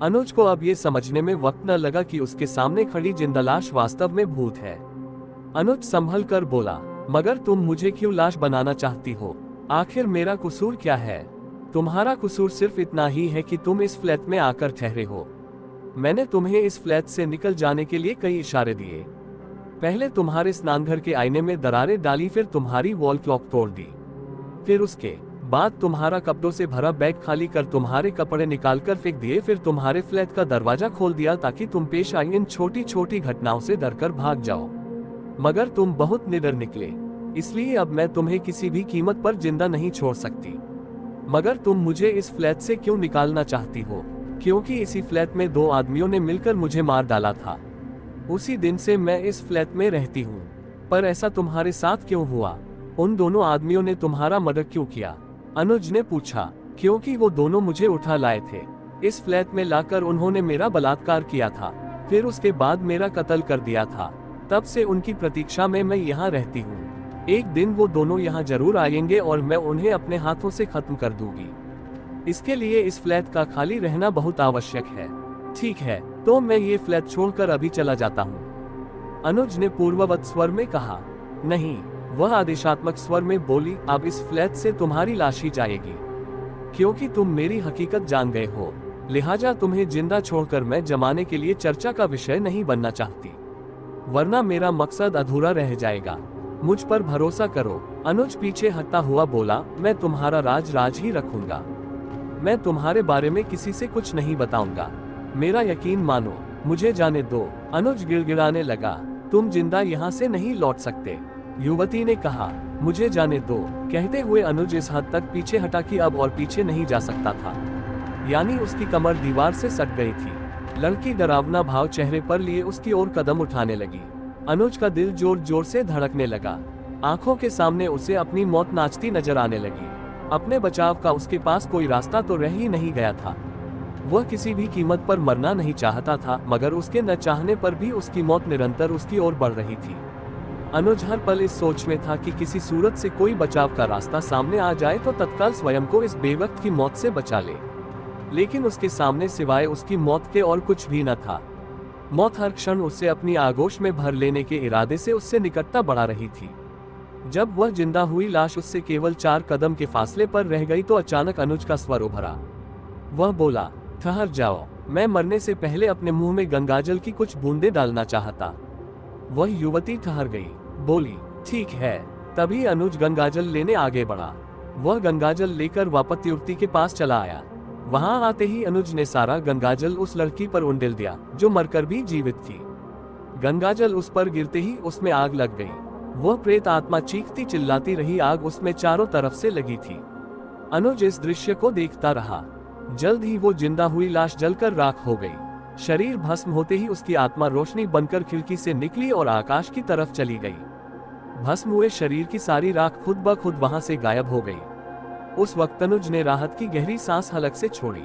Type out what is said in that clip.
अनुज को अब ये समझने में वक्त न लगा कि उसके सामने खड़ी जिंदा लाश वास्तव में भूत है। अनुज संभल कर बोला, मगर तुम मुझे क्यों लाश बनाना चाहती हो? आखिर मेरा कसूर क्या है? तुम्हारा कसूर सिर्फ इतना ही है कि तुम इस फ्लैट में आकर ठहरे हो। मैंने तुम्हें इस फ्लैट से निकल जाने के लिए कई इशारे दिए। पहले तुम्हारे स्नानघर के आईने में दरारें डाली, फिर तुम्हारी वॉल क्लॉक तोड़ दी, फिर उसके बाद तुम्हारा कपड़ों से भरा बैग खाली कर तुम्हारे कपड़े निकालकर फेंक दिए, फिर तुम्हारे फ्लैट का दरवाजा खोल दिया ताकि तुम पेश आई इन छोटी छोटी घटनाओं से डरकर भाग जाओ। मगर तुम बहुत निडर निकले, इसलिए अब मैं तुम्हें किसी भी कीमत पर जिंदा नहीं छोड़ सकती। मगर तुम मुझे इस फ्लैट से क्यों निकालना चाहती हो? क्योंकि इसी फ्लैट में 2 आदमियों ने मिलकर मुझे मार डाला था। उसी दिन से मैं इस फ्लैट में रहती हूँ। पर ऐसा तुम्हारे साथ क्यों हुआ? उन दोनों आदमियों ने तुम्हारा मर्डर क्यों किया? अनुज ने पूछा। क्योंकि वो दोनों मुझे उठा लाए थे। इस फ्लैट में लाकर उन्होंने मेरा बलात्कार किया था, फिर उसके बाद मेरा कत्ल कर दिया था। तब से उनकी प्रतीक्षा में मैं यहाँ रहती हूँ। एक दिन वो दोनों यहाँ जरूर आएंगे और मैं उन्हें अपने हाथों से खत्म कर दूंगी। इसके लिए इस फ्लैट का खाली रहना बहुत आवश्यक है। ठीक है, तो मैं ये फ्लैट छोड़कर अभी चला जाता हूँ, अनुज ने पूर्ववत स्वर में कहा। नहीं, वह आदेशात्मक स्वर में बोली, अब इस फ्लैट से तुम्हारी लाश ही जाएगी। क्योंकि तुम मेरी हकीकत जान गए हो, लिहाजा तुम्हें जिंदा छोड़कर मैं जमाने के लिए चर्चा का विषय नहीं बनना चाहती, वरना मेरा मकसद अधूरा रह जाएगा। मुझ पर भरोसा करो। अनुज पीछे हटता हुआ बोला, मैं तुम्हारा राज ही रखूंगा। मैं तुम्हारे बारे में किसी से कुछ नहीं बताऊंगा। मेरा यकीन मानो, मुझे जाने दो। अनुज गिड़गिड़ाने लगा। तुम जिंदा यहाँ से नहीं लौट सकते, युवती ने कहा। मुझे जाने दो। कहते हुए अनुज इस हद तक पीछे हटा कि अब और पीछे नहीं जा सकता था, यानी उसकी कमर दीवार से सट गई थी। लड़की डरावना भाव चेहरे पर लिए उसकी ओर कदम उठाने लगी। अनुज का दिल जोर जोर से धड़कने लगा। आंखों के सामने उसे अपनी मौत नाचती नजर आने लगी। अपने बचाव का उसके पास कोई रास्ता तो रह ही नहीं गया था। वह किसी भी कीमत पर मरना नहीं चाहता था, मगर उसके न चाहने पर भी उसकी मौत निरंतर उसकी ओर बढ़ रही थी। अनुज हर पल इस सोच में था कि किसी सूरत से कोई बचाव का रास्ता सामने आ जाए तो तत्काल स्वयं को इस बेवक्त की मौत से बचा ले। लेकिन उसके सामने सिवाय उसकी मौत के और कुछ भी न था। मौत हर क्षण उसे अपनी आगोश में भर लेने के इरादे से उससे निकटता बढ़ा रही थी। जब वह जिंदा हुई लाश उससे केवल 4 कदम के फासले पर रह गई तो अचानक अनुज का स्वर उभरा। वह बोला, ठहर जाओ, मैं मरने से पहले अपने मुंह में गंगाजल की कुछ बूंदें डालना चाहता। वह युवती ठहर गई, बोली, ठीक है। तभी अनुज गंगाजल लेने आगे बढ़ा। वह गंगाजल लेकर वापस युवती के पास चला आया। वहां आते ही अनुज ने सारा गंगाजल उस लड़की पर उंडेल दिया जो मरकर भी जीवित थी। गंगाजल उस पर गिरते ही उसमें आग लग गई। वह प्रेत आत्मा चीखती चिल्लाती रही, आग उसमें चारों तरफ से लगी थी। अनुज इस दृश्य को देखता रहा। जल्द ही वो जिंदा हुई लाश जलकर राख हो गई। शरीर भस्म होते ही उसकी आत्मा रोशनी बनकर खिड़की से निकली और आकाश की तरफ चली गई। भस्म हुए शरीर की सारी राख खुद ब खुद वहां से गायब हो गई। उस वक्त अनुज ने राहत की गहरी सांस हलक से छोड़ी।